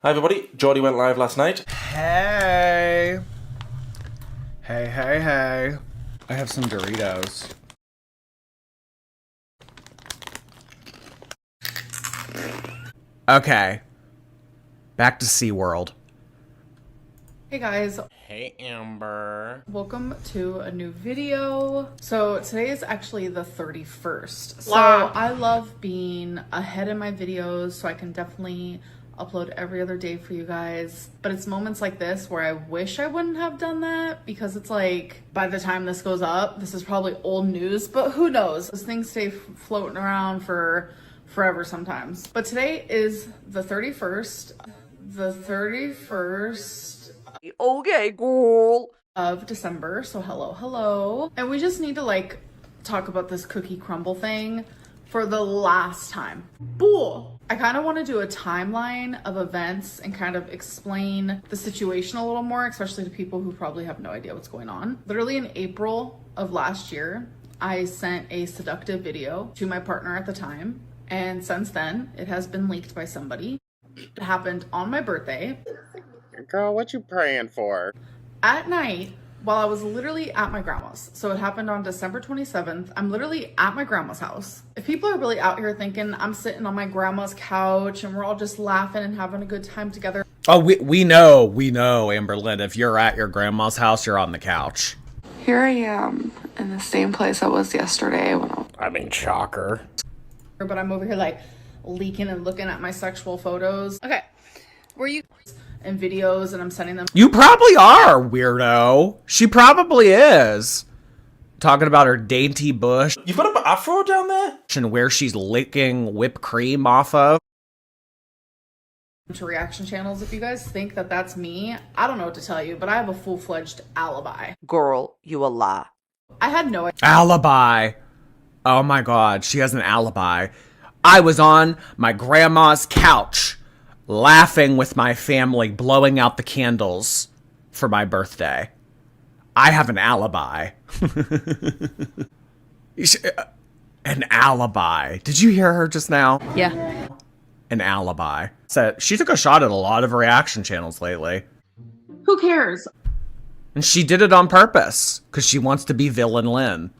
Hi everybody, Jordy went live last night. Hey. Hey. I have some Doritos. Okay. Back to SeaWorld. Hey guys, Hey, Amber. welcome to a new video. So today is actually the 31st. So Wow. I love being ahead in my videos, so I can definitely upload every other day for you guys. But it's moments like this where I wish I wouldn't have done that, because it's like by the time this goes up, this is probably old news, but who knows? Those things stay floating around for forever sometimes. But today is the 31st. The 31st Okay, girl. of December. So hello. And we just need to like talk about this cookie crumble thing for the last time. Bull. I kind of want to do a timeline of events and kind of explain the situation a little more, especially to people who probably have no idea what's going on. Literally in April of last year, I sent a seductive video to my partner at the time. And since then, it has been leaked by somebody. It happened on my birthday. Girl, what you praying for? At night, while I was literally at my grandma's. So it happened on December 27th. I'm literally at my grandma's house. If people are really out here thinking I'm sitting on my grandma's couch and we're all just laughing and having a good time together. Oh, we know, Amberlynn. If you're at your grandma's house, you're on the couch. Here I am in the same place I was yesterday when I mean, shocker. But I'm over here like leaking and looking at my sexual photos. Okay. Were you... and videos, and I'm sending them. You probably are, weirdo. She probably is. Talking about her dainty bush You've got an afro down there? and where she's licking whipped cream off of. To reaction channels. If you guys think that that's me, I don't know what to tell you, but I have a full-fledged alibi. Girl, you a lie. I had no Alibi. Oh my god, she has an alibi. I was on my grandma's couch, laughing with my family, blowing out the candles for my birthday. I have an alibi. An alibi. Did you hear her just now? Yeah. An alibi. So she took a shot at a lot of reaction channels lately. Who cares? And she did it on purpose, because she wants to be Villain Lynn.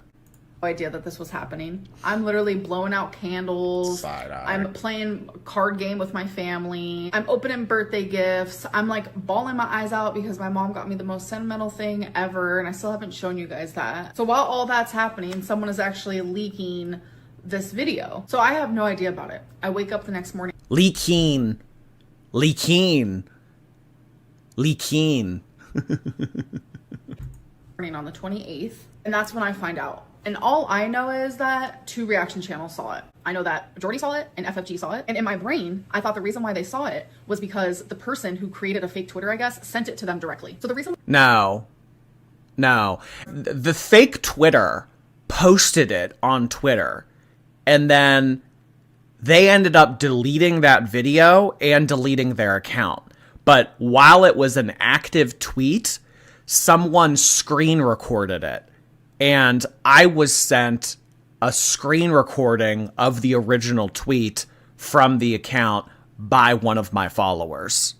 No idea that this was happening. I'm literally blowing out candles. Side-eye. I'm playing a card game with my family. I'm opening birthday gifts. I'm like bawling my eyes out because my mom got me the most sentimental thing ever, and I still haven't shown you guys that. So while all that's happening, someone is actually leaking this video. So I have no idea about it. I wake up the next morning. Leaking. On the 28th, and that's when I find out. And all I know is that 2 reaction channels saw it. I know that Jordy saw it and FFG saw it. And in my brain, I thought the reason why they saw it was because the person who created a fake Twitter, I guess, sent it to them directly. So the reason... No. The fake Twitter posted it on Twitter, and then they ended up deleting that video and deleting their account. But while it was an active tweet, someone screen recorded it. And I was sent a screen recording of the original tweet from the account by one of my followers.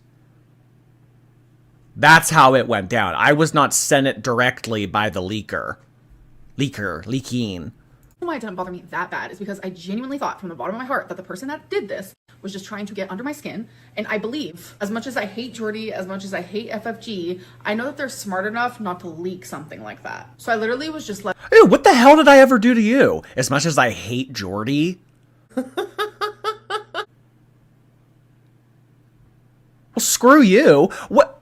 That's how it went down. I was not sent it directly by the leaking. why it didn't bother me that bad is because I genuinely thought from the bottom of my heart that the person that did this was just trying to get under my skin. And I believe, as much as I hate Jordy, as much as I hate FFG, I know that they're smart enough not to leak something like that. So I literally was just like, Ew, what the hell did I ever do to you? As much as I hate Jordy? Well, screw you. What?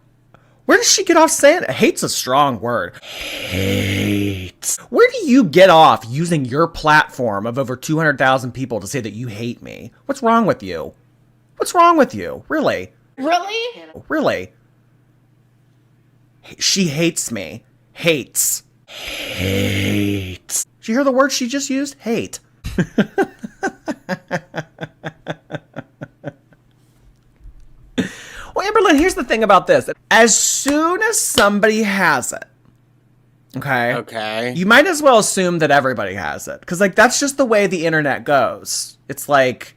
Where does she get off saying it? Hate's a strong word. Hate. Where do you get off using your platform of over 200,000 people to say that you hate me? What's wrong with you? What's wrong with you? Really? Really? She hates me. Hates. Hate. Did you hear the word she just used? Hate. Well, Amberlynn, here's the thing about this. As soon as somebody has it, okay, you might as well assume that everybody has it. Because, like, that's just the way the internet goes. It's like,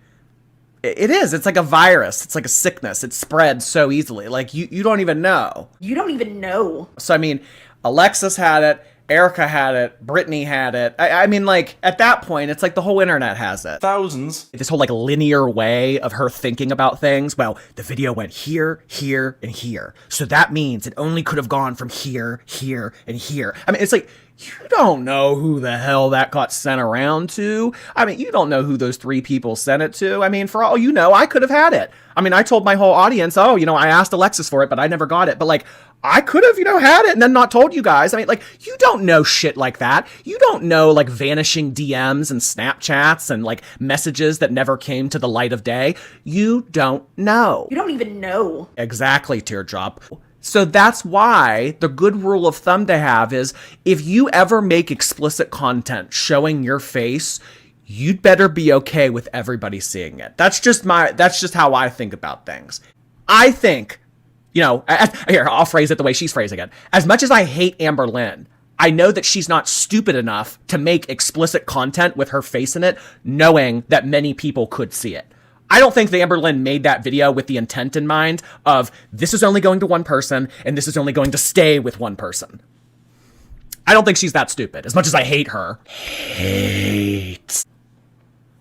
It is. It's like a virus. It's like a sickness. It spreads so easily. Like, you don't even know. You don't even know. So, I mean, Alexis had it. Erica had it. Brittany had it. I mean, like, at that point, it's like the whole internet has it. Thousands. This whole, like, linear way of her thinking about things. Well, the video went here, here, and here. So that means it only could have gone from here, here, and here. I mean, it's like, you don't know who the hell that got sent around to. I mean, you don't know who those 3 people sent it to. I mean, for all you know, I could have had it. I mean, I told my whole audience, oh, I asked Alexis for it, but I never got it. But, like, I could have, had it and then not told you guys. I mean, like, you don't know shit like that. You don't know, like, vanishing DMs and Snapchats and, like, messages that never came to the light of day. You don't know. You don't even know. Exactly, Teardrop. So that's why the good rule of thumb to have is if you ever make explicit content showing your face, you'd better be okay with everybody seeing it. That's just how I think about things. I think, here, I'll phrase it the way she's phrasing it. As much as I hate Amberlynn, I know that she's not stupid enough to make explicit content with her face in it, knowing that many people could see it. I don't think that Amberlynn made that video with the intent in mind of this is only going to one person and this is only going to stay with one person. I don't think she's that stupid, as much as I hate her. Hate.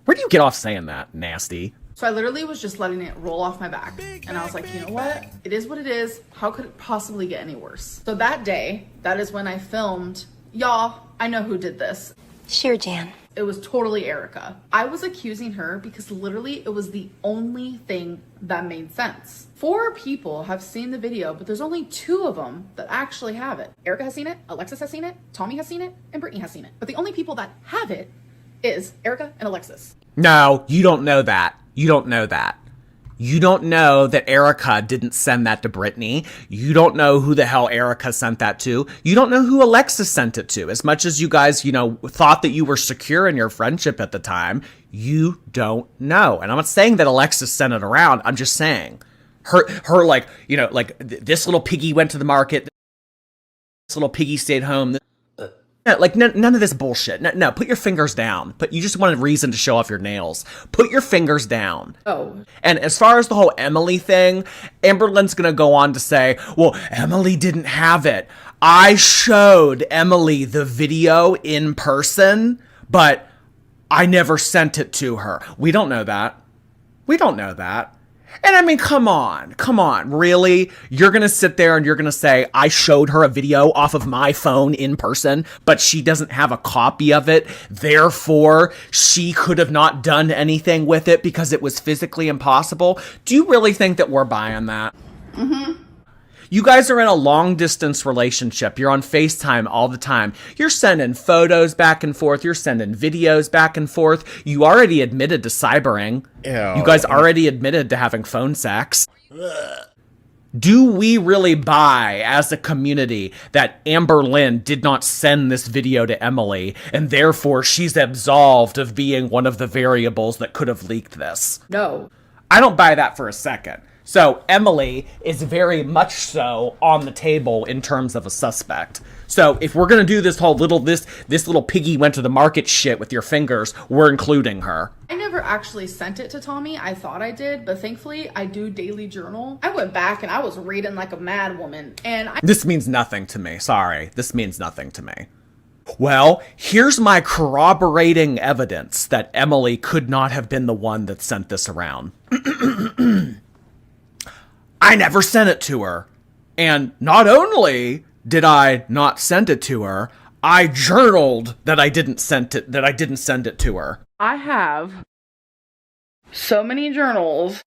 Where do you get off saying that, nasty? So I literally was just letting it roll off my back. And I was like, you know what? It is what it is. How could it possibly get any worse? So that day, that is when I filmed. Y'all, I know who did this. Sure, Jan. It was totally Erica. I was accusing her because literally it was the only thing that made sense. 4 people have seen the video, but there's only 2 of them that actually have it. Erica has seen it, Alexis has seen it, Tommy has seen it, and Brittany has seen it. But the only people that have it is Erica and Alexis. No, you don't know that. You don't know that. You don't know that Erica didn't send that to Brittany. You don't know who the hell Erica sent that to. You don't know who Alexis sent it to. As much as you guys, thought that you were secure in your friendship at the time, you don't know. And I'm not saying that Alexis sent it around. I'm just saying her like, this little piggy went to the market. This little piggy stayed home. Like, none of this bullshit. No, put your fingers down. You just want a reason to show off your nails. Put your fingers down. Oh. And as far as the whole Emily thing, Amberlynn's gonna go on to say, well, Emily didn't have it. I showed Emily the video in person, but I never sent it to her. We don't know that. We don't know that. And I mean, come on, really? You're going to sit there and you're going to say, I showed her a video off of my phone in person, but she doesn't have a copy of it. Therefore, she could have not done anything with it because it was physically impossible. Do you really think that we're buying that? Mm-hmm. You guys are in a long distance relationship. You're on FaceTime all the time. You're sending photos back and forth. You're sending videos back and forth. You already admitted to cybering. Ew. You guys already admitted to having phone sex. Ugh. Do we really buy as a community that Amberlynn did not send this video to Emily and therefore she's absolved of being one of the variables that could have leaked this? No. I don't buy that for a second. So Emily is very much so on the table in terms of a suspect. So if we're going to do this whole this little piggy went to the market shit with your fingers, we're including her. I never actually sent it to Tommy. I thought I did, but thankfully I do daily journal. I went back and I was reading like a mad woman. This means nothing to me. Sorry. This means nothing to me. Well, here's my corroborating evidence that Emily could not have been the one that sent this around. I never sent it to her. And not only did I not send it to her, I journaled that I didn't send it to her. I have so many journals.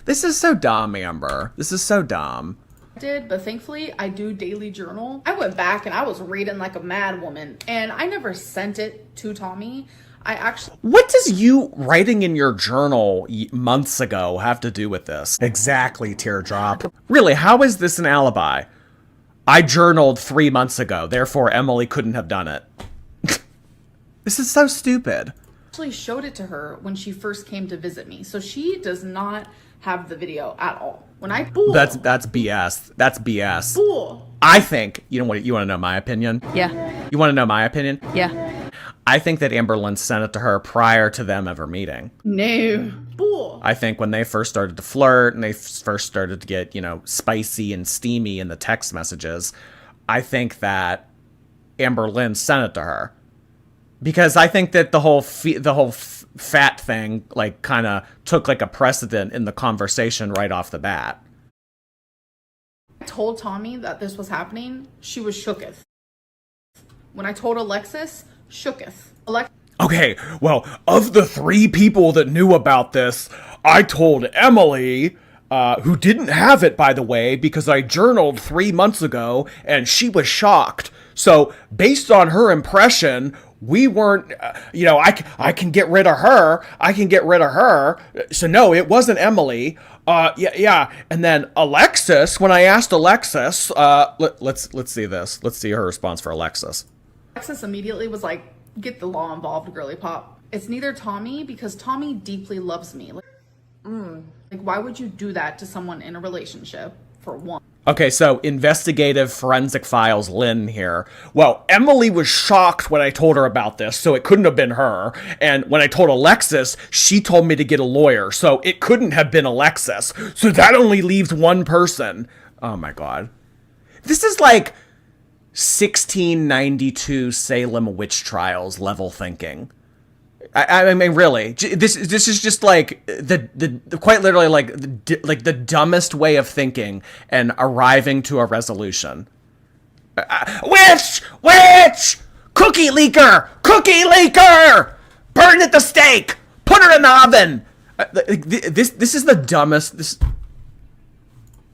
This is so dumb, Amber. This is so dumb. But thankfully I do daily journal. I went back and I was reading like a mad woman, and I never sent it to Tommy. What does you writing in your journal months ago have to do with this? Exactly, Teardrop. Really, how is this an alibi? I journaled 3 months ago, therefore Emily couldn't have done it. This is so stupid. Actually showed it to her when she first came to visit me. So she does not have the video at all. That's BS. That's BS. Bull. I think, you want to know my opinion? Yeah. You want to know my opinion? Yeah. I think that Amberlynn sent it to her prior to them ever meeting. No. Bull. I think when they first started to flirt and they first started to get, spicy and steamy in the text messages, I think that Amberlynn sent it to her. Because I think that the whole fat thing, like, kind of took, like, a precedent in the conversation right off the bat. I told Tommy that this was happening, she was shooketh. When I told Alexis, shooketh. Okay, well, of the 3 people that knew about this, I told Emily, who didn't have it, by the way, because I journaled 3 months ago, and she was shocked. So, based on her impression, we weren't, I can get rid of her. So, no, it wasn't Emily. Yeah. And then Alexis, when I asked Alexis, let's see this. Let's see her response for Alexis. Alexis immediately was like, get the law involved, girly pop. It's neither Tommy, because Tommy deeply loves me. Like, why would you do that to someone in a relationship, for one? Okay, so investigative forensic files Lynn here. Well, Emily was shocked when I told her about this, so it couldn't have been her. And when I told Alexis, she told me to get a lawyer, so it couldn't have been Alexis. So that only leaves one person. Oh my god. This is like 1692 Salem witch trials level thinking. I mean, really, this is just like the quite literally like the dumbest way of thinking and arriving to a resolution. Witch, cookie leaker, burn at the stake, put her in the oven. This is the dumbest.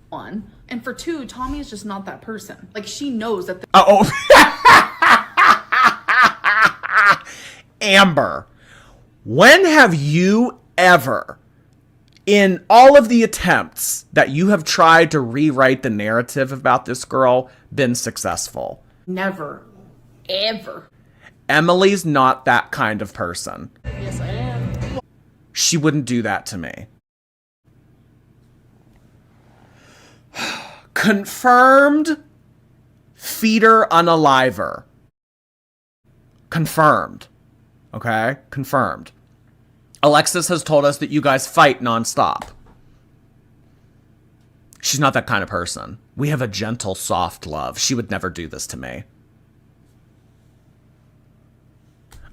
One. And for 2, Tommy is just not that person. Like, she knows that. Amber. When have you ever, in all of the attempts that you have tried to rewrite the narrative about this girl, been successful? Never. Ever. Emily's not that kind of person. Yes, I am. She wouldn't do that to me. Confirmed feeder unaliver. Confirmed. Okay? Confirmed. Alexis has told us that you guys fight nonstop. She's not that kind of person. We have a gentle, soft love. She would never do this to me.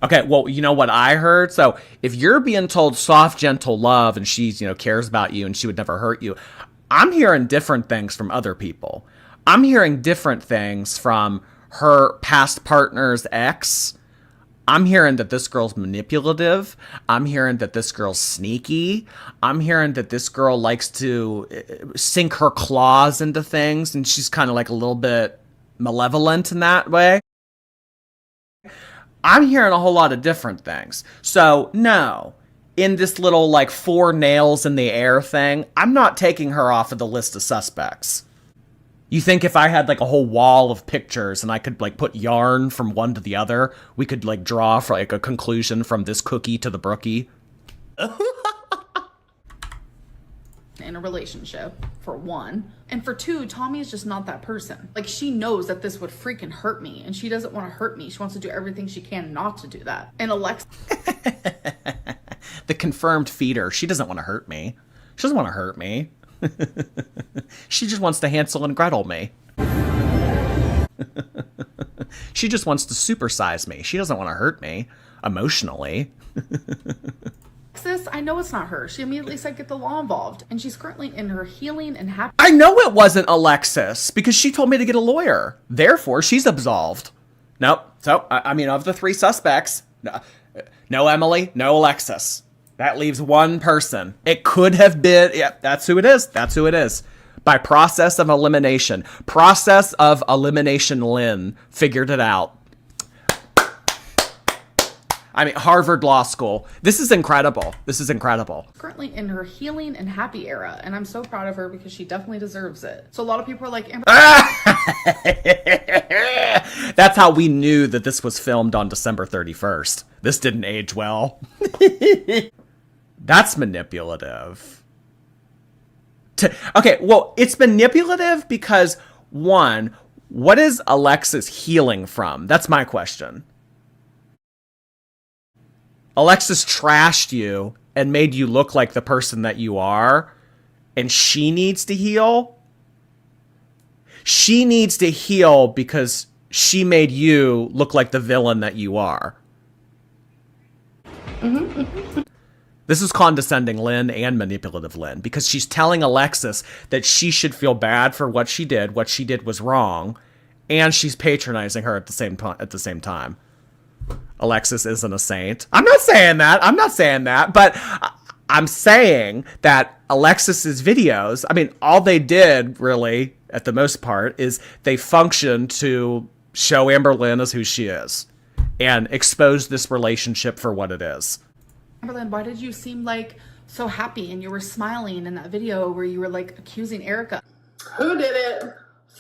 Okay, well, you know what I heard? So, if you're being told soft, gentle love and she's, cares about you and she would never hurt you, I'm hearing different things from other people. I'm hearing different things from her past partner's ex. I'm hearing that this girl's manipulative. I'm hearing that this girl's sneaky. I'm hearing that this girl likes to sink her claws into things, and she's kind of like a little bit malevolent in that way. I'm hearing a whole lot of different things. So, no, in this little, 4 nails in the air thing, I'm not taking her off of the list of suspects. You think if I had, a whole wall of pictures and I could, put yarn from one to the other, we could, draw for, a conclusion from this cookie to the brookie? In a relationship, for 1. And for 2, Tommy is just not that person. Like, she knows that this would freaking hurt me, and she doesn't want to hurt me. She wants to do everything she can not to do that. And Alexa... The confirmed feeder. She doesn't want to hurt me. She doesn't want to hurt me. She just wants to Hansel and Gretel me. She just wants to supersize me. She doesn't want to hurt me emotionally. Alexis, I know it's not her. She immediately said get the law involved, and she's currently in her healing and happy. I know it wasn't Alexis because she told me to get a lawyer. Therefore, she's absolved. Nope. So, of the 3 suspects, no Emily, no Alexis. That leaves one person. It could have been, that's who it is. That's who it is. By process of elimination. Process of elimination Lynn figured it out. Harvard Law School. This is incredible. This is incredible. Currently in her healing and happy era, and I'm so proud of her because she definitely deserves it. So a lot of people are like, That's how we knew that this was filmed on December 31st. This didn't age well. That's manipulative. Okay, well, it's manipulative because, 1, what is Alexis healing from? That's my question. Alexis trashed you and made you look like the person that you are, and she needs to heal. She needs to heal because she made you look like the villain that you are. This is condescending Lynn and manipulative Lynn, because she's telling Alexis that she should feel bad for what she did was wrong, and she's patronizing her at the same time. Alexis isn't a saint. I'm not saying that, but I'm saying that Alexis's videos, I mean, all they did really, at the most part, is they functioned to show Amberlynn as who she is and expose this relationship for what it is. Amberlynn, why did you seem like so happy and you were smiling in that video where you were like accusing Erica? Who did it?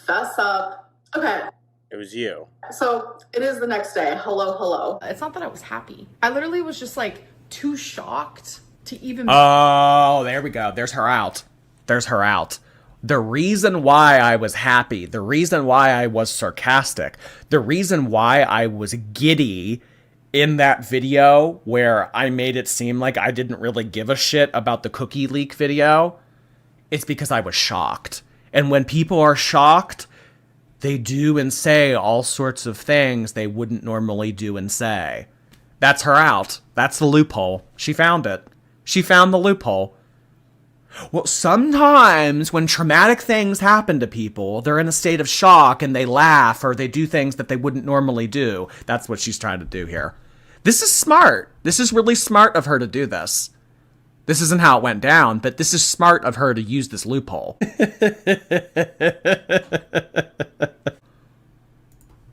Fess up. Okay. It was you. So it is the next day. Hello. It's not that I was happy. I literally was just like too shocked to even. Oh, there we go. There's her out. The reason why I was happy, the reason why I was sarcastic, the reason why I was giddy in that video where I made it seem like I didn't really give a shit about the cookie leak video, it's because I was shocked. And when people are shocked, they do and say all sorts of things they wouldn't normally do and say. That's her out. That's the loophole. She found it. She found the loophole. Well, sometimes when traumatic things happen to people, they're in a state of shock and they laugh or they do things that they wouldn't normally do. That's what she's trying to do here. This is smart. This is really smart of her to do this. This isn't how it went down, but this is smart of her to use this loophole.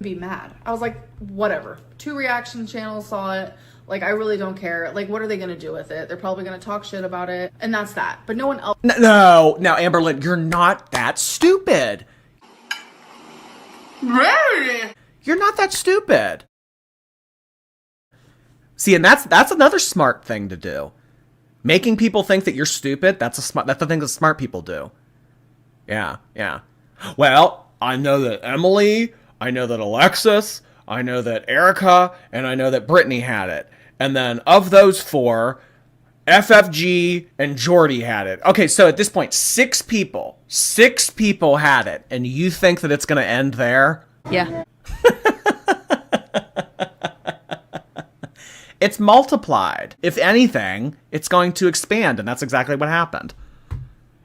Be mad. I was like, whatever. 2 reaction channels saw it. Like, I really don't care. Like, what are they gonna do with it? They're probably gonna talk shit about it, and that's that. But no one else. No, Amberlynn, you're not that stupid. Really? You're not that stupid. See, and that's another smart thing to do. Making people think that you're stupid, that's the thing that smart people do. Yeah. Well, I know that Emily, I know that Alexis, I know that Erica, and I know that Brittany had it. And then of those 4, FFG and Jordy had it. Okay, so at this point, 6 people had it, and you think that it's going to end there? Yeah. It's multiplied. If anything, it's going to expand, and that's exactly what happened.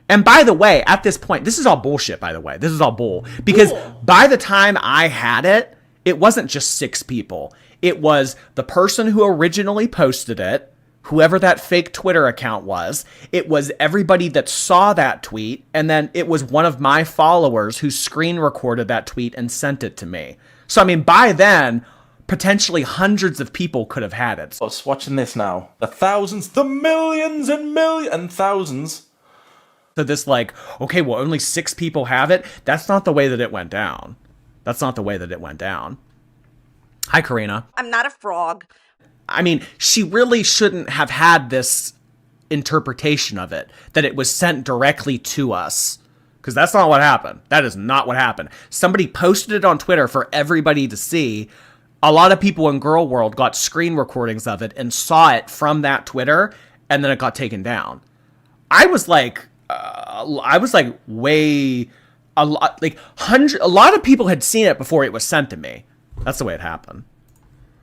And by the way, at this point, this is all bullshit, by the way. This is all bull. Because by the time I had it, it wasn't just 6 people. It was the person who originally posted it, whoever that fake Twitter account was. It was everybody that saw that tweet, and then it was one of my followers who screen recorded that tweet and sent it to me. So, I mean, by then, potentially hundreds of people could have had it. Us watching this now. The thousands, the millions and thousands. So this like, okay, well, only 6 people have it. That's not the way that it went down. Hi, Karina. I'm not a frog. I mean, she really shouldn't have had this interpretation of it, that it was sent directly to us. Because that's not what happened. That is not what happened. Somebody posted it on Twitter for everybody to see. A lot of people in Girl World got screen recordings of it and saw it from that Twitter, and then it got taken down. A lot of people had seen it before it was sent to me. That's the way it happened.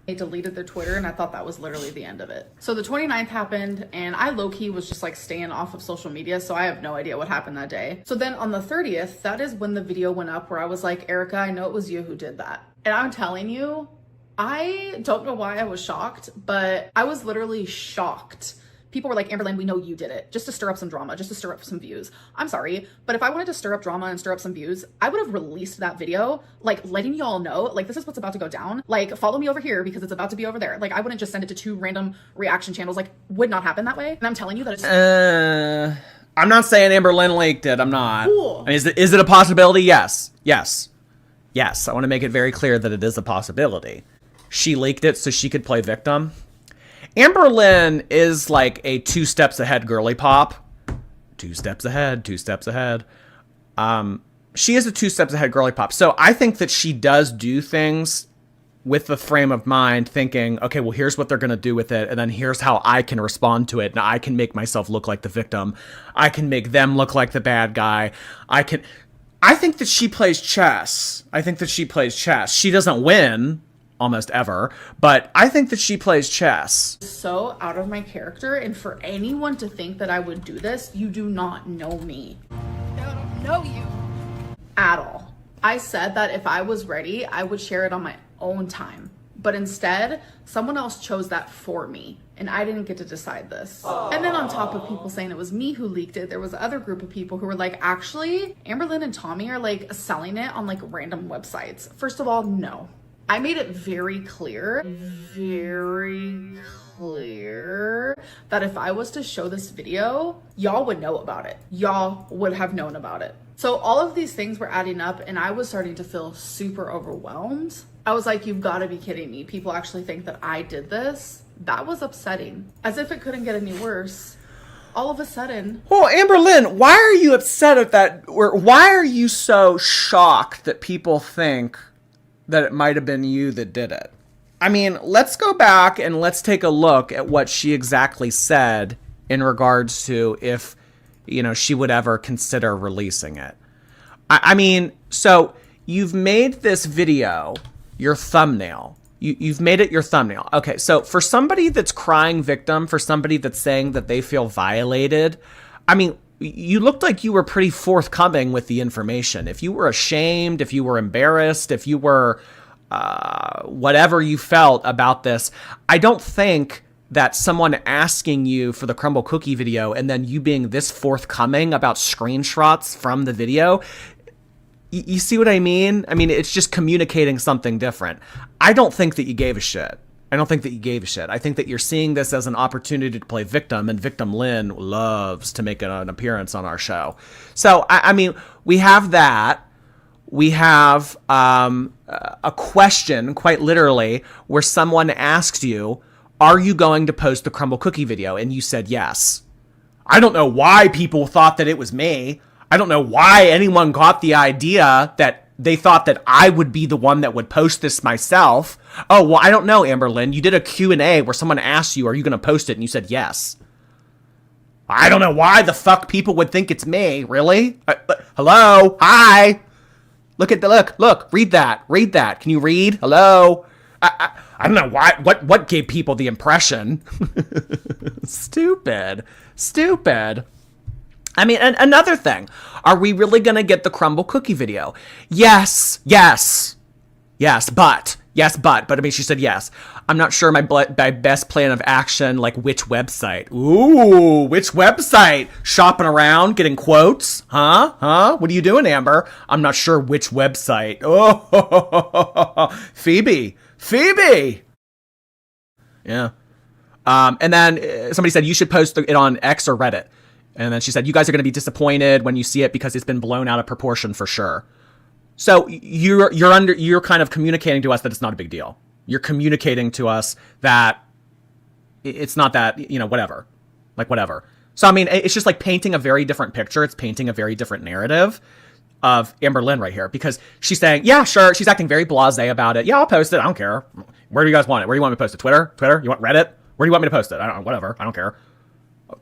They deleted their Twitter, and I thought that was literally the end of it. So the 29th happened, and I low-key was just like staying off of social media, so I have no idea what happened that day. So then on the 30th, that is when the video went up where I was like, Erica, I know it was you who did that. And I'm telling you, I don't know why I was shocked, but I was literally shocked. People were like, Amberlynn, we know you did it, just to stir up some drama, just to stir up some views. I'm sorry, but if I wanted to stir up drama and stir up some views, I would have released that video, like letting y'all know, like, this is what's about to go down. Like, follow me over here because it's about to be over there. Like, I wouldn't just send it to 2 random reaction channels. Like, would not happen that way. And I'm telling you that it's... I'm not saying Amberlynn leaked it. I'm not. Cool. I mean, is it a possibility? Yes. I want to make it very clear that it is a possibility. She leaked it so she could play victim. Amberlynn is like a 2 steps ahead girly pop. 2 steps ahead. She is a 2 steps ahead girly pop. So I think that she does do things with the frame of mind thinking, okay, well, here's what they're going to do with it. And then here's how I can respond to it. And I can make myself look like the victim. I can make them look like the bad guy. I think that she plays chess. She doesn't win almost ever, but I think that she plays chess. So out of my character, and for anyone to think that I would do this, you do not know me. I don't know you. At all. I said that if I was ready, I would share it on my own time. But instead, someone else chose that for me, and I didn't get to decide this. And then on top of people saying it was me who leaked it, there was another group of people who were like, actually, Amberlynn and Tommy are like selling it on like random websites. First of all, no. I made it very clear that if I was to show this video, y'all would know about it. Y'all would have known about it. So all of these things were adding up, and I was starting to feel super overwhelmed. I was like, you've got to be kidding me. People actually think that I did this. That was upsetting. As if it couldn't get any worse. All of a sudden. Well, Amberlynn, why are you upset at that? Or why are you so shocked that people think that it might have been you that did it? I mean, let's go back and let's take a look at what she exactly said in regards to if, you know, she would ever consider releasing it. I mean, so you've made this video your thumbnail. You've made it your thumbnail. Okay, so for somebody that's crying victim, for somebody that's saying that they feel violated, I mean, you looked like you were pretty forthcoming with the information. If you were ashamed, if you were embarrassed, if you were whatever you felt about this, I don't think that someone asking you for the Crumbl cookie video and then you being this forthcoming about screenshots from the video, you see what I mean? I mean, it's just communicating something different. I don't think that you gave a shit. I think that you're seeing this as an opportunity to play victim, and Victim Lynn loves to make an appearance on our show. So, I mean, we have that. We have a question, quite literally, where someone asks you, are you going to post the Crumbl cookie video? And you said yes. I don't know why people thought that it was me. I don't know why anyone got the idea that they thought that I would be the one that would post this myself. Oh, well, I don't know, Amberlynn. You did a Q&A where someone asked you, are you going to post it? And you said yes. I don't know why the fuck people would think it's me. Really? Hello? Hi? Look, read that. Can you read? Hello? I don't know why, what gave people the impression? Stupid. I mean, another thing, are we really going to get the Crumbl cookie video? Yes, but I mean, she said yes. I'm not sure my best plan of action, like which website. Ooh, which website? Shopping around, getting quotes? Huh? What are you doing, Amber? I'm not sure which website. Oh, Phoebe. Yeah. And then somebody said you should post it on X or Reddit. And then she said, you guys are going to be disappointed when you see it because it's been blown out of proportion for sure. So you're kind of communicating to us that it's not a big deal. You're communicating to us that it's not that, you know, whatever. So, I mean, it's just like painting a very different picture. It's painting a very different narrative of Amberlynn right here, because she's saying, yeah, sure. She's acting very blasé about it. Yeah, I'll post it. I don't care. Where do you guys want it? Where do you want me to post it? Twitter? You want Reddit? Where do you want me to post it? I don't know. Whatever. I don't care.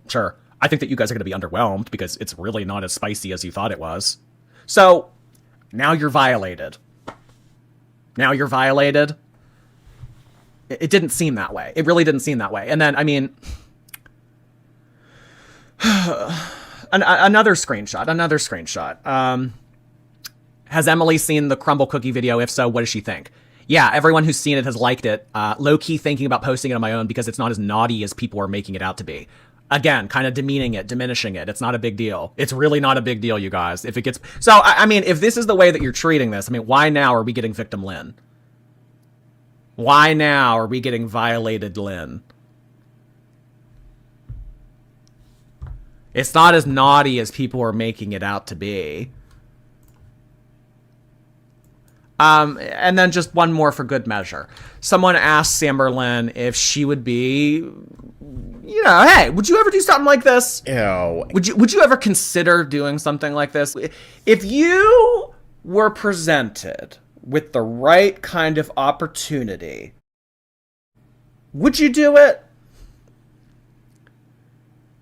Sure. I think that you guys are going to be underwhelmed because it's really not as spicy as you thought it was. So now you're violated. It didn't seem that way. It really didn't seem that way. And then, I mean, another screenshot. Has Emily seen the Crumbl cookie video? If so, what does she think? Yeah, everyone who's seen it has liked it. Low-key thinking about posting it on my own because it's not as naughty as people are making it out to be. Again, kind of diminishing it. It's not a big deal. It's really not a big deal, you guys. If it gets... So, I mean, if this is the way that you're treating this, I mean, why now are we getting Victim Lynn? Why now are we getting violated Lynn? It's not as naughty as people are making it out to be. And then just one more for good measure. Someone asked Amberlynn if she would be, you know, hey, would you ever do something like this? Ew. Would you ever consider doing something like this? If you were presented with the right kind of opportunity, would you do it?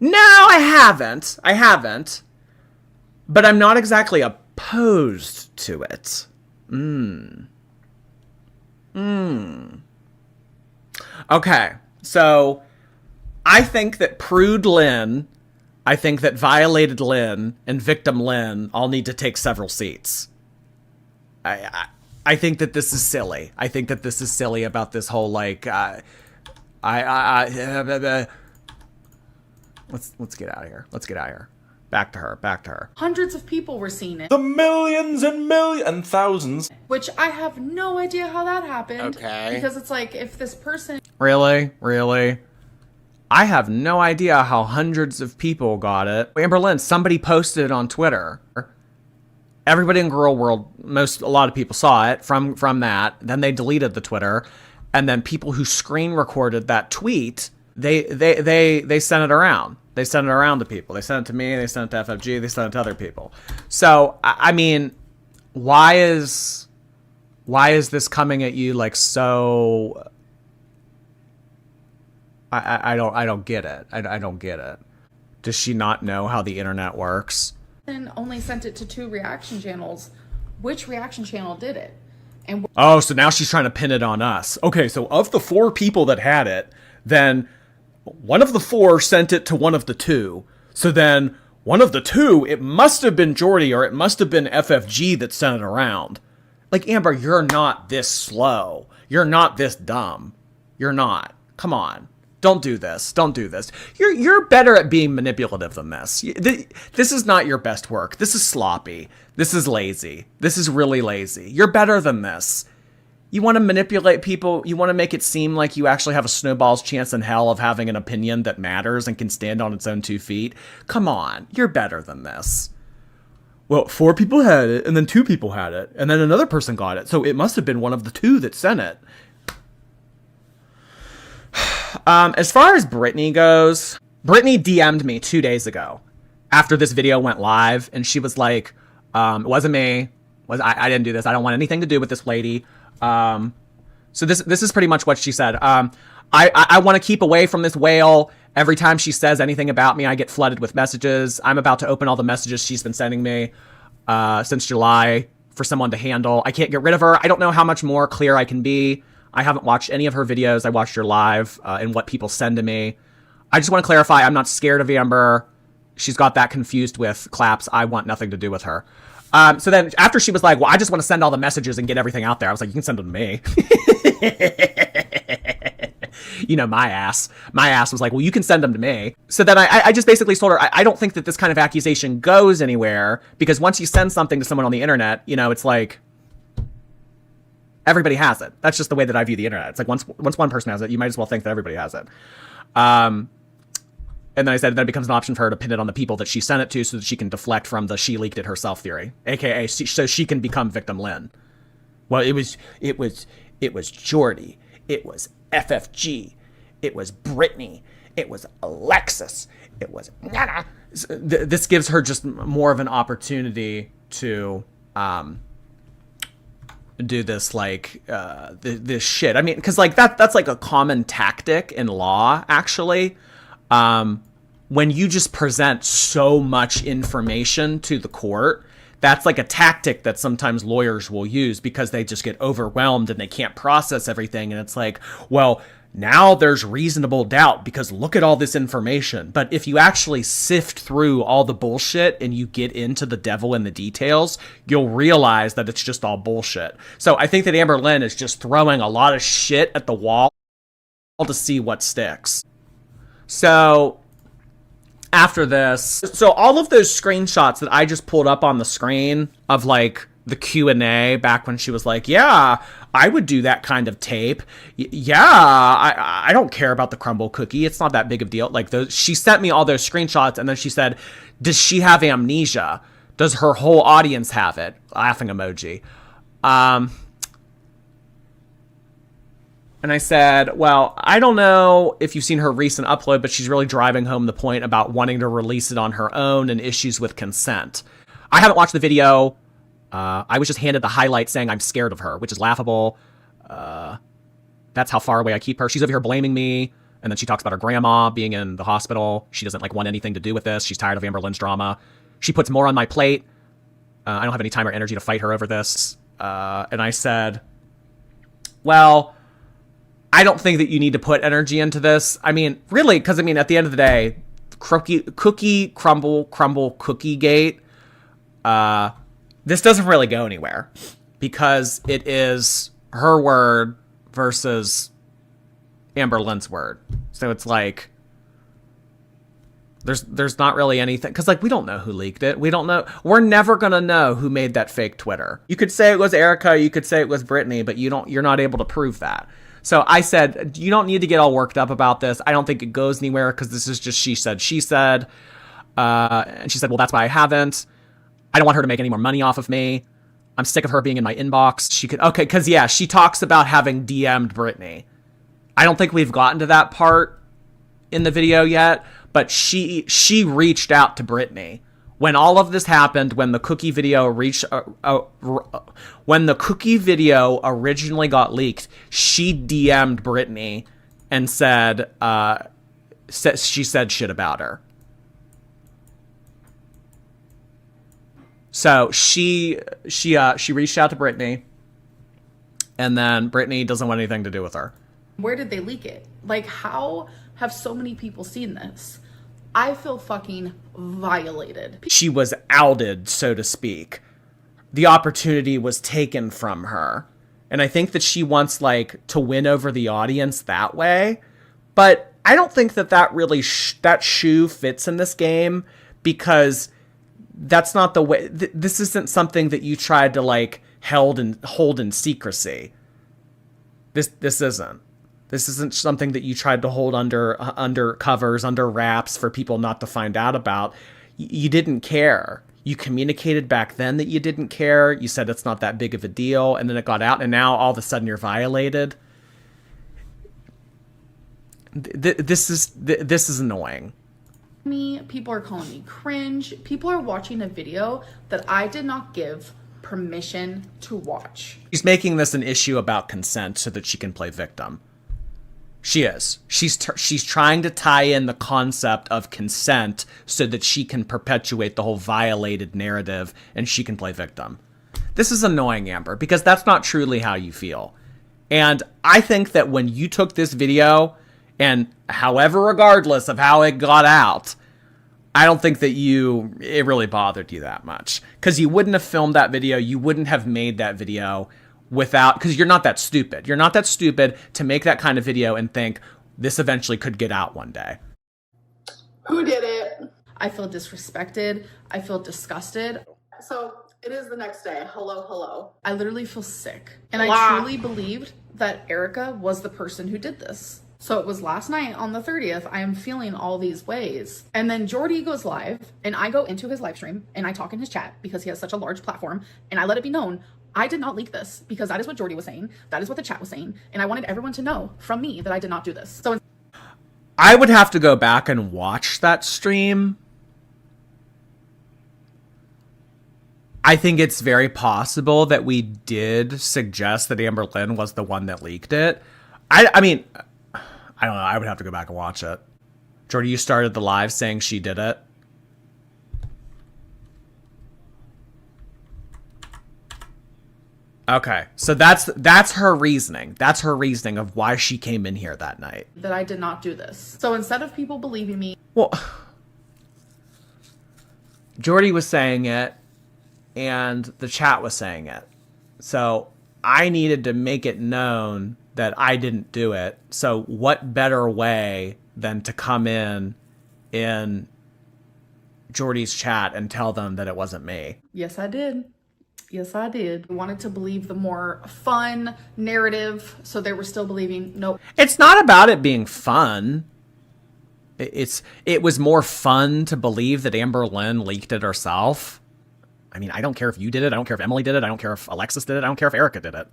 No, I haven't. But I'm not exactly opposed to it. Okay, so I think that Prude Lynn, I think that Violated Lynn, and Victim Lynn all need to take several seats. I think that this is silly. I think that this is silly about this whole, like, let's get out of here. Let's get out of here. Back to her. Hundreds of people were seeing it. The millions and thousands. Which I have no idea how that happened. Okay. Because it's like, if this person... Really? I have no idea how hundreds of people got it. Amberlynn, somebody posted it on Twitter. Everybody in Girl World, a lot of people saw it from that. Then they deleted the Twitter. And then people who screen recorded that tweet, they sent it around. They sent it around to people. They sent it to me. They sent it to FFG. They sent it to other people. So, I mean, why is this coming at you like so? I don't get it. I don't get it. Does she not know how the internet works? And only sent it to 2 reaction channels. Which reaction channel did it? And oh, so now she's trying to pin it on us. Okay, so of the 4 people that had it, then one of the 4 sent it to one of the 2. So then one of the 2, it must have been Jordy or it must have been FFG that sent it around. Like, Amber, you're not this slow. You're not this dumb. You're not. Come on. Don't do this. You're better at being manipulative than this. This is not your best work. This is sloppy. This is lazy. This is really lazy. You're better than this. You want to manipulate people. You want to make it seem like you actually have a snowball's chance in hell of having an opinion that matters and can stand on its own 2 feet. Come on. You're better than this. Well, 4 people had it, and then 2 people had it, and then another person got it. So it must have been one of the 2 that sent it. As far as Brittany goes, Brittany DM'd me 2 days ago after this video went live, and she was like, it wasn't me. I didn't do this. I don't want anything to do with this lady. So this is pretty much what she said. I want to keep away from this whale. Every time she says anything about me, I get flooded with messages. I'm about to open all the messages she's been sending me since July for someone to handle. I can't get rid of her. I don't know how much more clear I can be. I haven't watched any of her videos. I watched her live and what people send to me. I just want to clarify, I'm not scared of Amber. She's got that confused with claps. I want nothing to do with her. So then after she was like, well, I just want to send all the messages and get everything out there. I was like, you can send them to me. You know, my ass was like, well, you can send them to me. So then I just basically told her, I don't think that this kind of accusation goes anywhere, because once you send something to someone on the internet, you know, it's like, everybody has it. That's just the way that I view the internet. It's like once one person has it, you might as well think that everybody has it. And then I said that it becomes an option for her to pin it on the people that she sent it to so that she can deflect from the she leaked it herself theory, aka so she can become Victim Lynn. Well, it was Jordy, it was FFG, it was Brittany, it was Alexis, it was Nana. This gives her just more of an opportunity to do this, like, this shit. I mean, because like that's like a common tactic in law, actually. When you just present so much information to the court, that's like a tactic that sometimes lawyers will use because they just get overwhelmed and they can't process everything. And it's like, well, now there's reasonable doubt because look at all this information. But if you actually sift through all the bullshit and you get into the devil in the details, you'll realize that it's just all bullshit. So I think that Amberlynn is just throwing a lot of shit at the wall to see what sticks. So after this, so all of those screenshots that I just pulled up on the screen of like the Q&A back when she was like, yeah, I would do that kind of tape. Yeah, I don't care about the Crumbl cookie. It's not that big of a deal. Like those, she sent me all those screenshots and then she said, does she have amnesia? Does her whole audience have it? Laughing emoji. And I said, well, I don't know if you've seen her recent upload, but she's really driving home the point about wanting to release it on her own and issues with consent. I haven't watched the video. I was just handed the highlight saying I'm scared of her, which is laughable. That's how far away I keep her. She's over here blaming me. And then she talks about her grandma being in the hospital. She doesn't like want anything to do with this. She's tired of Amberlynn's drama. She puts more on my plate. I don't have any time or energy to fight her over this. And I said, well, I don't think that you need to put energy into this. I mean, really, because I mean, at the end of the day, Crumbl cookie gate, this doesn't really go anywhere because it is her word versus Amberlynn's word. So it's like there's not really anything, because like we don't know who leaked it. We don't know. We're never gonna know who made that fake Twitter. You could say it was Erica, you could say it was Brittany, but you're not able to prove that. So I said, you don't need to get all worked up about this. I don't think it goes anywhere because this is just she said. And she said, well, that's why I haven't. I don't want her to make any more money off of me. I'm sick of her being in my inbox. Okay, because yeah, she talks about having DM'd Brittany. I don't think we've gotten to that part in the video yet, but she reached out to Brittany. When all of this happened, when the cookie video originally got leaked, she DM'd Brittany and said she said shit about her. So she reached out to Brittany, and then Brittany doesn't want anything to do with her. Where did they leak it? Like, how have so many people seen this? I feel fucking violated. She was outed, so to speak. The opportunity was taken from her. And I think that she wants, like, to win over the audience that way. But I don't think that really that shoe fits in this game, because that's not the way. This isn't something that you tried to, like, hold in secrecy. This isn't. This isn't something that you tried to hold under covers, under wraps for people not to find out about. You didn't care. You communicated back then that you didn't care. You said it's not that big of a deal, and then it got out, and now all of a sudden you're violated. This is annoying. People are calling me cringe. People are watching a video that I did not give permission to watch. She's making this an issue about consent so that she can play victim. She is. She's trying to tie in the concept of consent so that she can perpetuate the whole violated narrative and she can play victim. This is annoying, Amber, because that's not truly how you feel. And I think that when you took this video, and however, regardless of how it got out, I don't think that it really bothered you that much. Because you wouldn't have filmed that video. You wouldn't have made that video because you're not that stupid. You're not that stupid to make that kind of video and think this eventually could get out one day. Who did it? I feel disrespected. I feel disgusted. So it is the next day. Hello, hello. I literally feel sick. And I truly believed that Erica was the person who did this. So it was last night on the 30th, I am feeling all these ways. And then Jordy goes live, and I go into his live stream, and I talk in his chat because he has such a large platform, and I let it be known, I did not leak this, because that is what Jordy was saying, that is what the chat was saying, and I wanted everyone to know from me that I did not do this. So I would have to go back and watch that stream. I think it's very possible that we did suggest that Amberlynn was the one that leaked it. I mean, I don't know. I would have to go back and watch it. Jordy, you started the live saying she did it. Okay, so that's her reasoning. That's her reasoning of why she came in here that night. That I did not do this. So instead of people believing me... Well, Jordy was saying it, and the chat was saying it. So I needed to make it known that I didn't do it. So what better way than to come in Jordy's chat and tell them that it wasn't me? Yes, I did. Yes, I did. I wanted to believe the more fun narrative, so they were still believing, nope. It's not about it being fun. It was more fun to believe that Amberlynn leaked it herself. I mean, I don't care if you did it. I don't care if Emily did it. I don't care if Alexis did it. I don't care if Erica did it.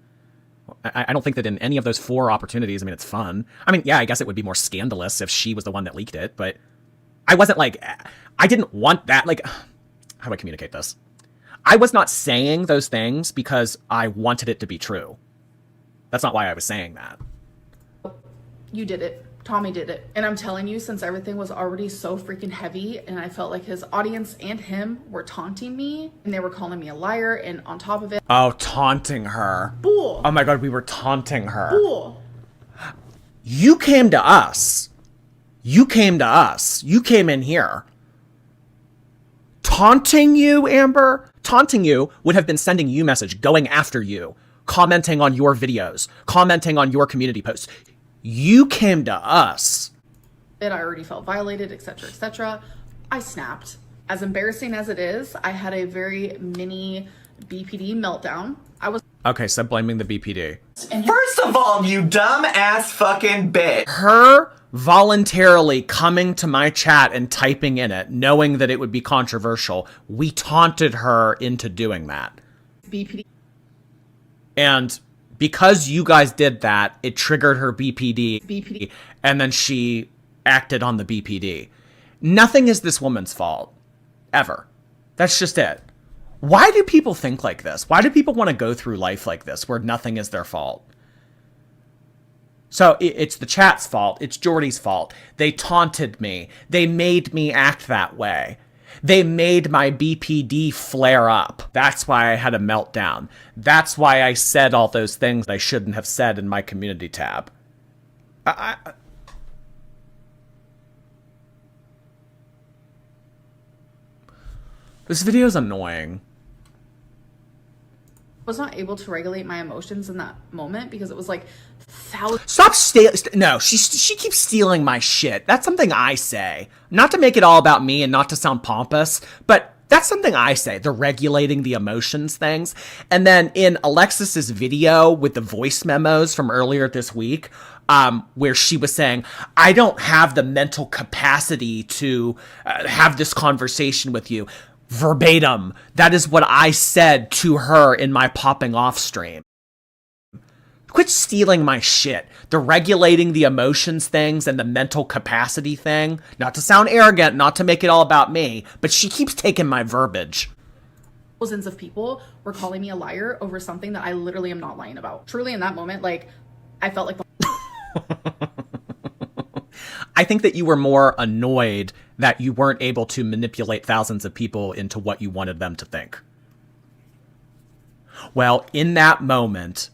I don't think that in any of those 4 opportunities, I mean, it's fun. I mean, yeah, I guess it would be more scandalous if she was the one that leaked it, but I wasn't like, I didn't want that. Like, how do I communicate this? I was not saying those things because I wanted it to be true. That's not why I was saying that. You did it. Tommy did it. And I'm telling you, since everything was already so freaking heavy and I felt like his audience and him were taunting me and they were calling me a liar, and on top of it... Oh, taunting her. Bull. Oh my God, we were taunting her. Bull. You came to us. You came to us. You came in here. Taunting you, Amber? Taunting you would have been sending you message, going after you, commenting on your videos, commenting on your community posts. You came to us. I already felt violated, etc., etc. I snapped. As embarrassing as it is, I had a very mini BPD meltdown. I was... Okay, so blaming the BPD. First of all, you dumb ass fucking bitch. Her voluntarily coming to my chat and typing in it, knowing that it would be controversial, we taunted her into doing that. BPD. And because you guys did that, it triggered her BPD. And then she acted on the BPD. Nothing is this woman's fault. Ever. That's just it. Why do people think like this? Why do people want to go through life like this, where nothing is their fault? So it's the chat's fault. It's Jordy's fault. They taunted me. They made me act that way. They made my BPD flare up. That's why I had a meltdown. That's why I said all those things I shouldn't have said in my community tab. This video's annoying. Was not able to regulate my emotions in that moment because it was like Stop no, she keeps stealing my shit. That's something I say. Not to make it all about me and not to sound pompous, but that's something I say, the regulating the emotions things. And then in Alexis's video with the voice memos from earlier this week, where she was saying, I don't have the mental capacity to have this conversation with you. Verbatim. That is what I said to her in my popping off stream. Quit stealing my shit. The regulating the emotions things and the mental capacity thing. Not to sound arrogant, not to make it all about me, but she keeps taking my verbiage. Thousands of people were calling me a liar over something that I literally am not lying about. Truly in that moment, like, I felt like... I think that you were more annoyed that you weren't able to manipulate thousands of people into what you wanted them to think. Well, in that moment,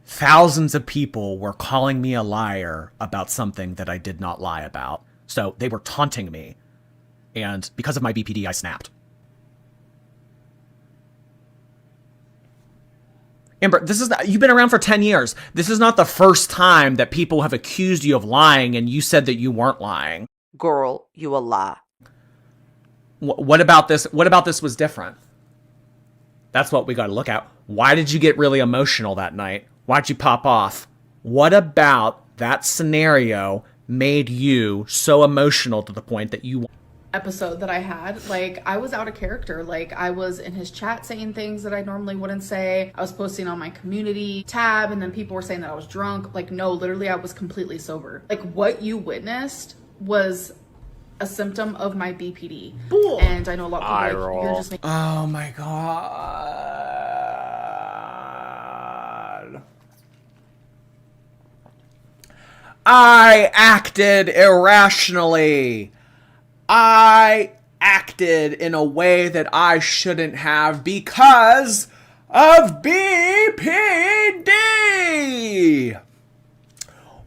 thousands of people were calling me a liar about something that I did not lie about. So they were taunting me. And because of my BPD, I snapped. Amber, you've been around for 10 years. This is not the first time that people have accused you of lying and you said that you weren't lying. Girl, you a lie. What about this? What about this was different? That's what we got to look at. Why did you get really emotional that night? Why'd you pop off? What about that scenario made you so emotional to the point that you... episode that I had, like, I was out of character. Like, I was in his chat saying things that I normally wouldn't say. I was posting on my community tab, and then people were saying that I was drunk. Like, no, literally, I was completely sober. Like, what you witnessed was a symptom of my BPD. Bull. And I know a lot of people are like, you're just making... Oh my God. I acted irrationally. I acted in a way that I shouldn't have because of BPD.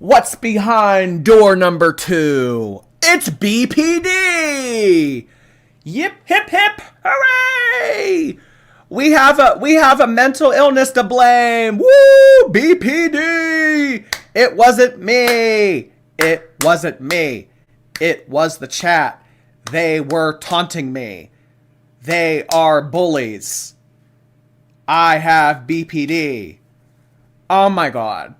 What's behind door number 2? It's BPD. Yip, hip, hip, hooray. We have a mental illness to blame. Woo, BPD. It wasn't me. It wasn't me. It was the chat. They were taunting me. They are bullies. I have BPD. Oh my God.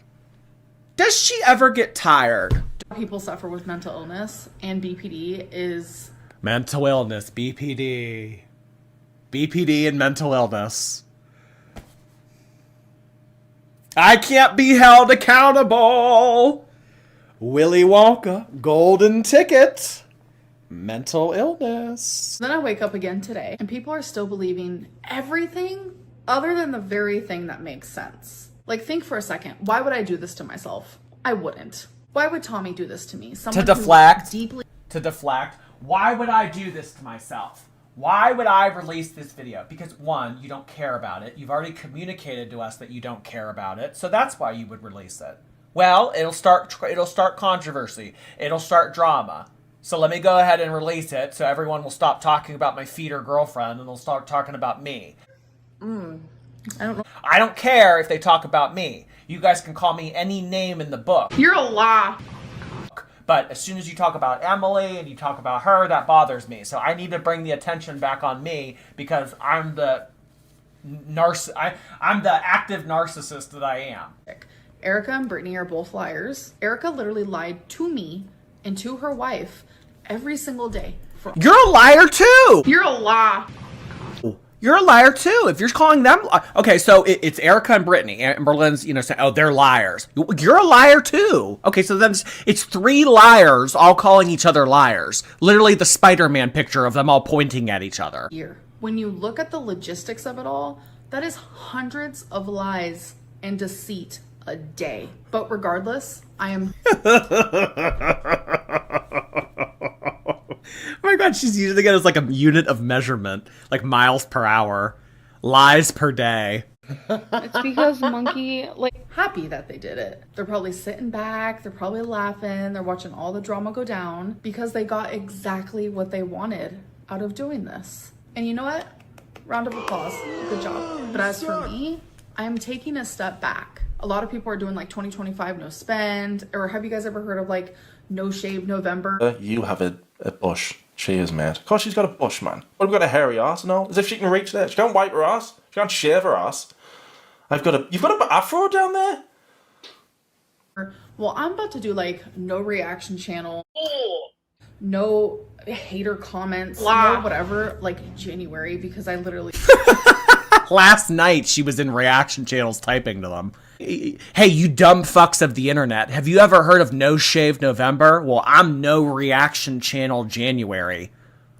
Does she ever get tired? People suffer with mental illness, and BPD is... Mental illness, BPD. BPD and mental illness. I can't be held accountable. Willy Wonka, golden ticket. Mental illness. Then I wake up again today and people are still believing everything other than the very thing that makes sense. Like, think for a second. Why would I do this to myself? I wouldn't. Why would Tommy do this to me? Someone To deflect. deeply. To deflect. Why would I do this to myself? Why would I release this video? Because one, you don't care about it. You've already communicated to us that you don't care about it. So that's why you would release it. Well, it'll start controversy. It'll start drama. So let me go ahead and release it so everyone will stop talking about my feeder girlfriend and they'll start talking about me. I don't know. I don't care if they talk about me. You guys can call me any name in the book. You're a lie. But as soon as you talk about Emily and you talk about her, that bothers me. So I need to bring the attention back on me because I'm the I'm the active narcissist that I am. Erica and Brittany are both liars. Erica literally lied to me and to her wife every single day. You're a liar too! You're a lie. You're a liar too. If you're calling them, okay, so it's Erica and Brittany. Amberlynn's, saying, oh, they're liars. You're a liar too. Okay, so then it's three liars all calling each other liars. Literally the Spider-Man picture of them all pointing at each other. Here, when you look at the logistics of it all, that is hundreds of lies and deceit a day. But regardless, I am. Oh my god, she's using it as like a unit of measurement, like miles per hour, lies per day. It's because Monkey, happy that they did it. They're probably sitting back, they're probably laughing, they're watching all the drama go down because they got exactly what they wanted out of doing this. And you know what? Round of applause. Good job. But as for me, I'm taking a step back. A lot of people are doing like 2025 no spend, or have you guys ever heard of like no shave November? You have a bush. She is, mate. Of course she's got a bush, man. What, have we got a hairy ass and all? As if she can reach there. She can't wipe her ass. She can't shave her ass. You've got a afro down there? Well, I'm about to do like no reaction channel, no hater comments, no whatever, like January, because I literally... Last night she was in reaction channels typing to them. Hey, you dumb fucks of the internet. Have you ever heard of No Shave November? Well, I'm No Reaction Channel January.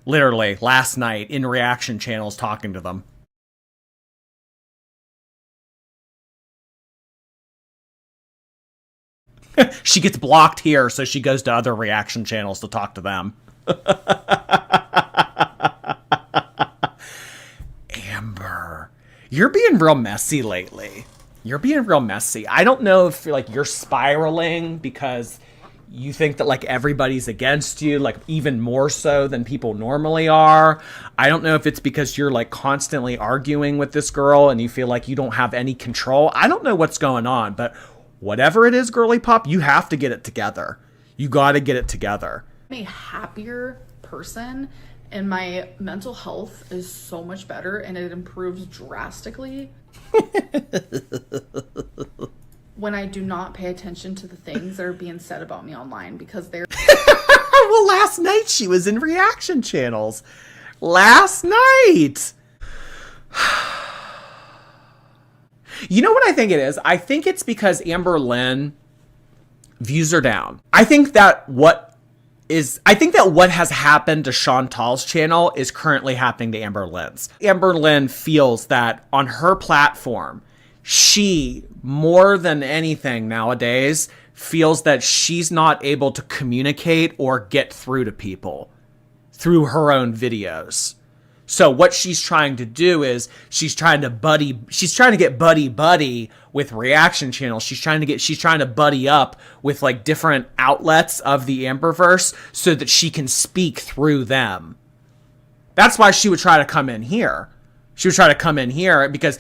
Literally, last night in reaction channels talking to them. She gets blocked here, so she goes to other reaction channels to talk to them. Amber, you're being real messy lately. You're being real messy. I don't know if you're spiraling because you think that like everybody's against you, like even more so than people normally are. I don't know if it's because you're like constantly arguing with this girl and you feel like you don't have any control. I don't know what's going on, but whatever it is, girly pop, you have to get it together. You got to get it together. I'm a happier person and my mental health is so much better and it improves drastically when I do not pay attention to the things that are being said about me online because they're... Well, last night she was in reaction channels. Last night. You know what I think it is? I think it's because Amberlynn views are down. I think that what has happened to Chantal's channel is currently happening to Amberlynn's. Amberlynn feels that on her platform, she, more than anything nowadays, feels that she's not able to communicate or get through to people through her own videos. So what she's trying to do is she's trying to get buddy with reaction channels. She's trying to buddy up with like different outlets of the Amberverse so that she can speak through them. That's why she would try to come in here. She would try to come in here because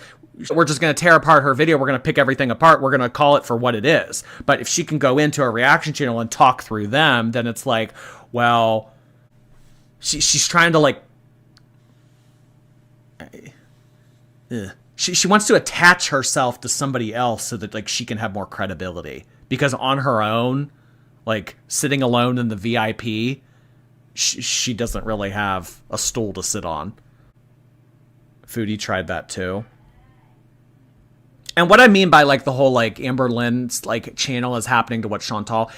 we're just going to tear apart her video. We're going to pick everything apart. We're going to call it for what it is. But if she can go into a reaction channel and talk through them, then it's like, well, she's trying to like, She wants to attach herself to somebody else so that like she can have more credibility, because on her own, like sitting alone in the VIP, she doesn't really have a stool to sit on. Foodie tried that too. And what I mean by like the whole like Amberlynn's like channel is happening to what Chantal,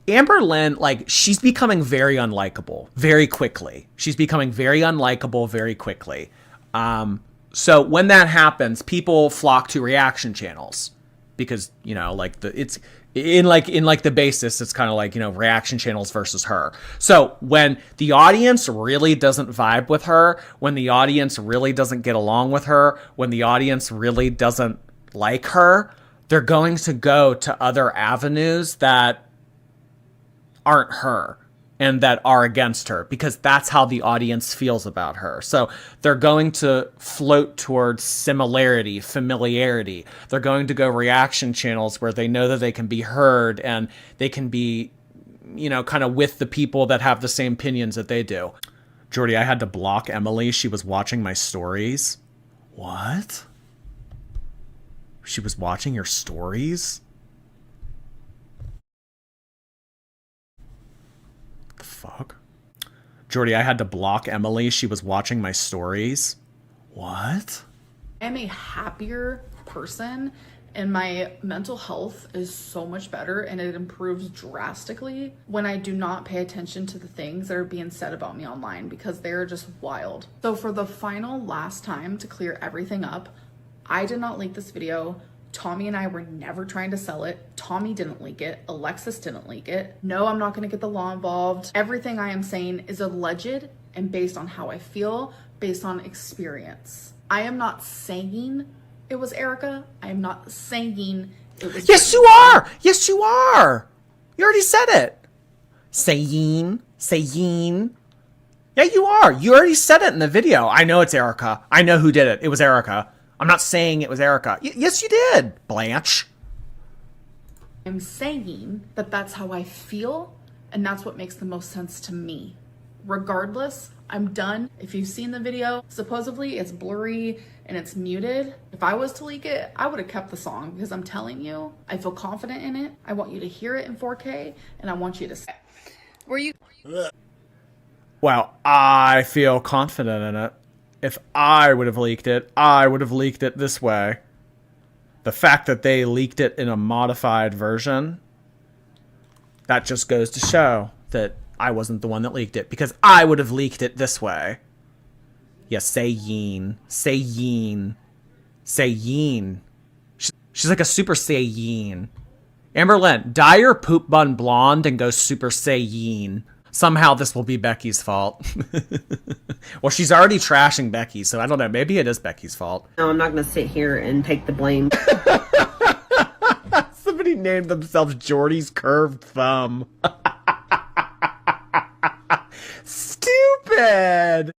Amberlynn, like, she's becoming very unlikable very quickly. She's becoming very unlikable very quickly. So when that happens, people flock to reaction channels because, you know, like it's in the basis, it's kind of like, you know, reaction channels versus her. So when the audience really doesn't vibe with her, when the audience really doesn't get along with her, when the audience really doesn't like her, they're going to go to other avenues that aren't her and that are against her, because that's how the audience feels about her. So they're going to float towards similarity, familiarity. They're going to go reaction channels where they know that they can be heard and they can be, you know, kind of with the people that have the same opinions that they do. Jordy, I had to block Emily. She was watching my stories. What? She was watching your stories? Fuck. Jordy, I had to block Emily. She was watching my stories. What? I'm a happier person and my mental health is so much better and it improves drastically when I do not pay attention to the things that are being said about me online because they're just wild. So for the final last time to clear everything up, I did not leak this video. Tommy and I were never trying to sell it. Tommy didn't leak it. Alexis didn't leak it. No, I'm not going to get the law involved. Everything I am saying is alleged and based on how I feel, based on experience. I am not saying it was Erica. I am not saying it was... Yes, you are! Yes, you are! You already said it. Saying. Yeah, you are. You already said it in the video. I know it's Erica. I know who did it. It was Erica. I'm not saying it was Erica. Yes, you did, Blanche. I'm saying that that's how I feel, and that's what makes the most sense to me. Regardless, I'm done. If you've seen the video, supposedly it's blurry and it's muted. If I was to leak it, I would have kept the song because I'm telling you, I feel confident in it. I want you to hear it in 4K, and I want you to say, Were you? Well, I feel confident in it. If I would have leaked it, I would have leaked it this way. The fact that they leaked it in a modified version, that just goes to show that I wasn't the one that leaked it, because I would have leaked it this way. Yeah, Sayyin. She's like a Super Saiyan. Amberlynn, dye your poop bun blonde and go Super Saiyan. Somehow this will be Becky's fault. Well, she's already trashing Becky, so I don't know. Maybe it is Becky's fault. No, I'm not going to sit here and take the blame. Somebody named themselves Jordy's curved thumb. Stupid!